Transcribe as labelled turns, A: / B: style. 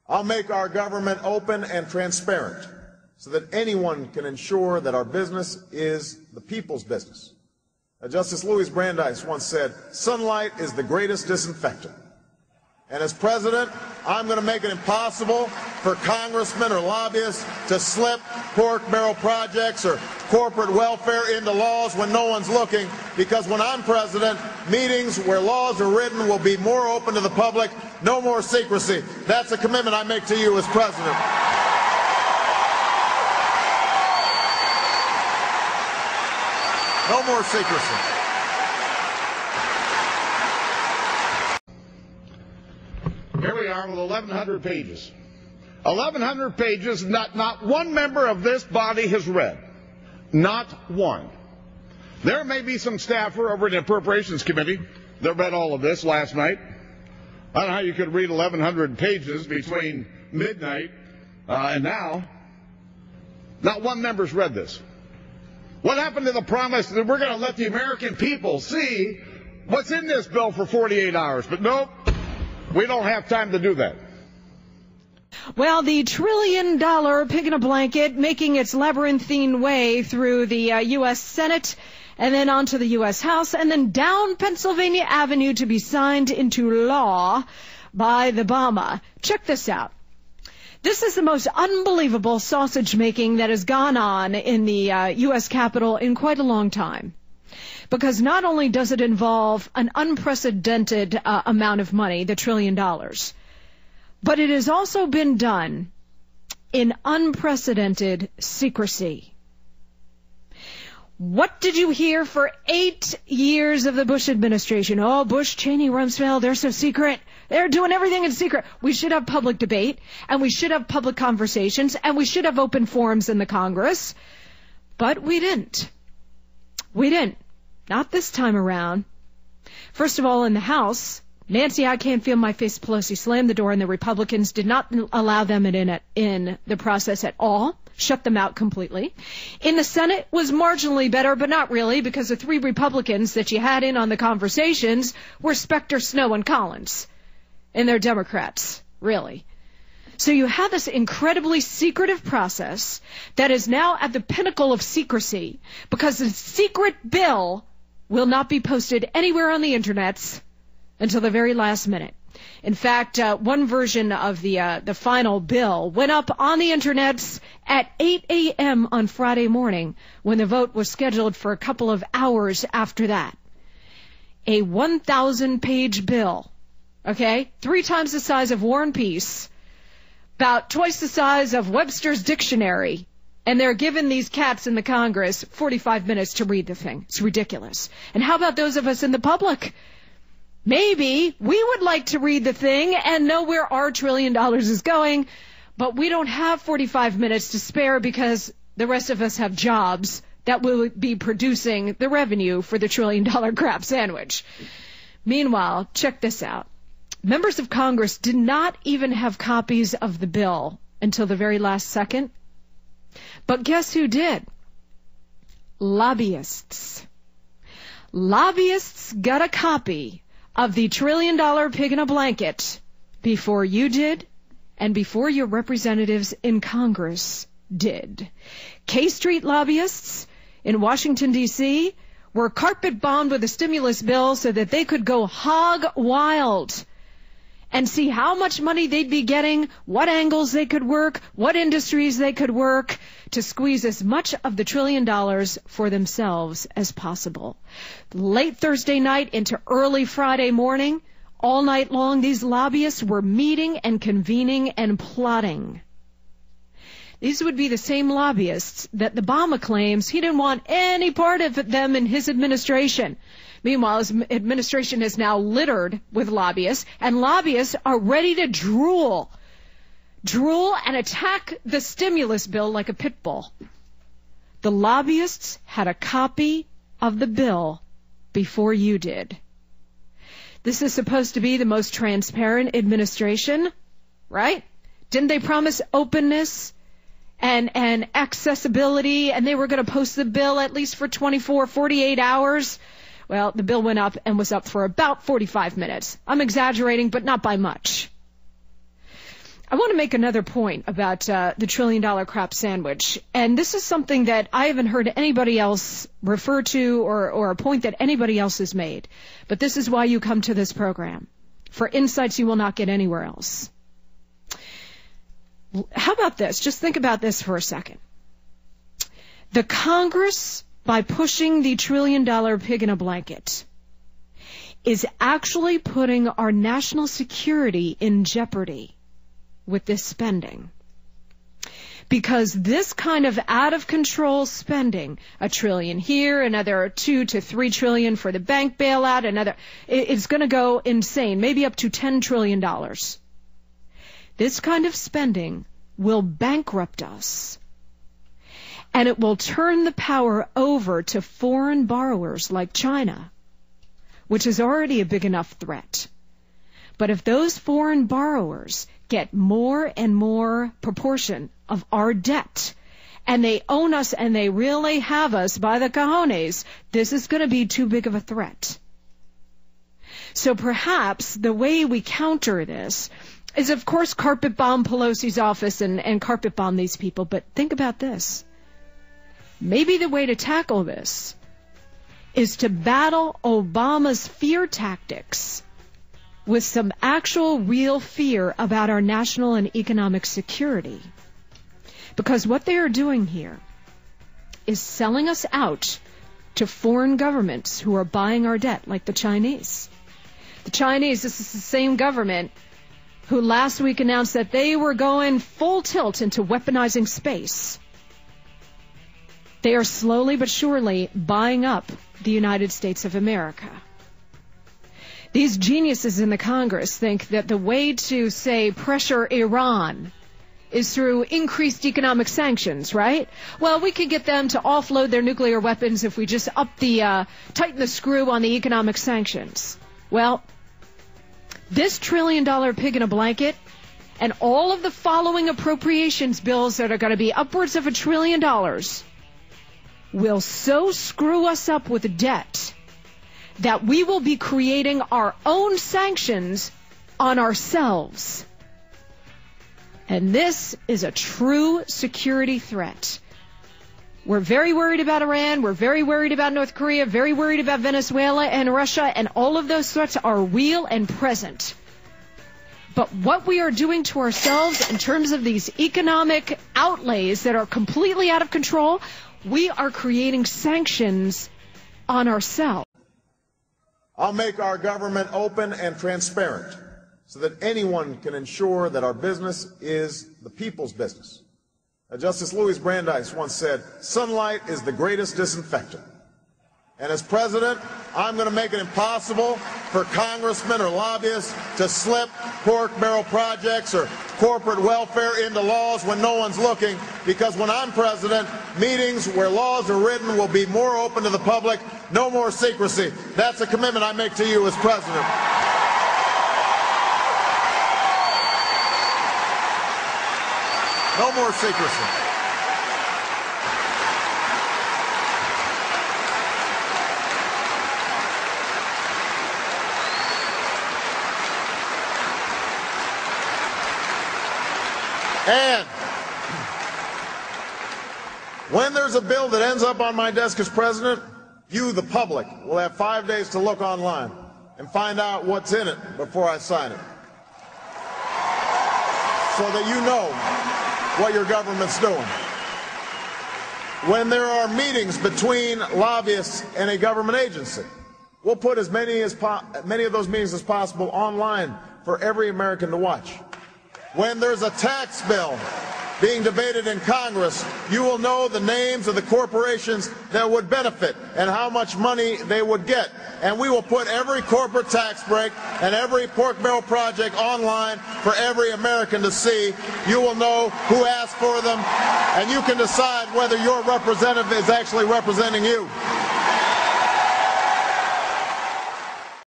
A: I'll make our government open and transparent so that anyone can ensure that our business is the people's business. Justice Louis Brandeis once said, "Sunlight is the greatest disinfectant." And as president, I'm going to make it impossible for congressmen or lobbyists to slip pork barrel projects or corporate welfare into laws when no one's looking, because when I'm president, meetings where laws are written will be more open to the public, no more secrecy. That's a commitment I make to you as president. No more secrecy.
B: Here we are with 1,100 pages. 1,100 pages not one member of this body has read. Not one. There may be some staffer over in the Appropriations Committee that read all of this last night. I don't know how you could read 1,100 pages between midnight and now. Not one member's read this. What happened to the promise that we're going to let the American people see what's in this bill for 48 hours? But nope. We don't have time to do that.
C: Well, the $1 trillion pig in a blanket making its labyrinthine way through the U.S. Senate and then onto the U.S. House and then down Pennsylvania Avenue to be signed into law by the Obama. Check this out. This is the most unbelievable sausage making that has gone on in the U.S. Capitol in quite a long time. Because not only does it involve an unprecedented amount of money, the $1 trillion, but it has also been done in unprecedented secrecy. What did you hear for 8 years of the Bush administration? Oh, Bush, Cheney, Rumsfeld, they're so secret. They're doing everything in secret. We should have public debate, and we should have public conversations, and we should have open forums in the Congress. But we didn't. We didn't. Not this time around. First of all, in the House, Nancy I Can't Feel My Face Pelosi slammed the door, and the Republicans did not allow them in the process at all, shut them out completely. In the Senate was marginally better, but not really, because the 3 Republicans that you had in on the conversations were Specter, Snow, and Collins. And they're Democrats, really. So you have this incredibly secretive process that is now at the pinnacle of secrecy, because the secret bill will not be posted anywhere on the internets until the very last minute. In fact, one version of the final bill went up on the internets at 8 a.m. on Friday morning, when the vote was scheduled for a couple of hours after that. A 1,000-page bill, okay? 3 times the size of War and Peace, about twice the size of Webster's dictionary, and they're giving these cats in the Congress 45 minutes to read the thing. It's ridiculous. And how about those of us in the public? Maybe we would like to read the thing and know where our $1 trillion is going, but we don't have 45 minutes to spare because the rest of us have jobs that will be producing the revenue for the $1 trillion crap sandwich. Meanwhile, check this out. Members of Congress did not even have copies of the bill until the very last second. But guess who did? Lobbyists. Lobbyists got a copy of the $1 trillion pig in a blanket before you did and before your representatives in Congress did. K Street lobbyists in Washington, D.C. were carpet bombed with a stimulus bill so that they could go hog wild and see how much money they'd be getting, what angles they could work, what industries they could work to squeeze as much of the $1 trillion for themselves as possible. Late Thursday night into early Friday morning, all night long, these lobbyists were meeting and convening and plotting. These would be the same lobbyists that Obama claims he didn't want any part of them in his administration. Meanwhile, his administration is now littered with lobbyists, and lobbyists are ready to drool and attack the stimulus bill like a pit bull. The lobbyists had a copy of the bill before you did. This is supposed to be the most transparent administration, right? Didn't they promise openness and accessibility, and they were going to post the bill at least for 48 hours? Well, the bill went up and was up for about 45 minutes. I'm exaggerating, but not by much. I want to make another point about the $1 trillion crap sandwich. And this is something that I haven't heard anybody else refer to or a point that anybody else has made. But this is why you come to this program, for insights you will not get anywhere else. How about this? Just think about this for a second. The Congress, by pushing the $1 trillion pig in a blanket, is actually putting our national security in jeopardy with this spending. Because this kind of out-of-control spending, $1 trillion here, another $2 to $3 trillion for the bank bailout, it's going to go insane, maybe up to $10 trillion. This kind of spending will bankrupt us. And it will turn the power over to foreign borrowers like China, which is already a big enough threat. But if those foreign borrowers get more and more proportion of our debt, and they own us and they really have us by the cojones, this is going to be too big of a threat. So perhaps the way we counter this is, of course, carpet bomb Pelosi's office and carpet bomb these people. But think about this. Maybe the way to tackle this is to battle Obama's fear tactics with some actual real fear about our national and economic security. Because what they are doing here is selling us out to foreign governments who are buying our debt, like the Chinese. The Chinese, this is the same government who last week announced that they were going full tilt into weaponizing space. They are slowly but surely buying up the United States of America. These geniuses in the Congress think that the way to, say, pressure Iran is through increased economic sanctions, right? Well, we could get them to offload their nuclear weapons if we just tighten the screw on the economic sanctions. Well, this $1 trillion pig in a blanket and all of the following appropriations bills that are going to be upwards of $1 trillion will so screw us up with debt that we will be creating our own sanctions on ourselves. And this is a true security threat. We're very worried about Iran. We're very worried about North Korea, very worried about Venezuela and Russia, and all of those threats are real and present. But what we are doing to ourselves in terms of these economic outlays that are completely out of control, we are creating sanctions on ourselves.
A: I'll make our government open and transparent so that anyone can ensure that our business is the people's business. Justice Louis Brandeis once said, "Sunlight is the greatest disinfectant." And as president, I'm going to make it impossible for congressmen or lobbyists to slip pork barrel projects or corporate welfare into laws when no one's looking, because when I'm president, meetings where laws are written will be more open to the public, no more secrecy. That's a commitment I make to you as president. No more secrecy. And when there's a bill that ends up on my desk as president, you, the public, will have 5 days to look online and find out what's in it before I sign it, so that you know what your government's doing. When there are meetings between lobbyists and a government agency, we'll put as many of those meetings as possible online for every American to watch. When there's a tax bill being debated in Congress, you will know the names of the corporations that would benefit and how much money they would get. And we will put every corporate tax break and every pork barrel project online for every American to see. You will know who asked for them, and you can decide whether your representative is actually representing you.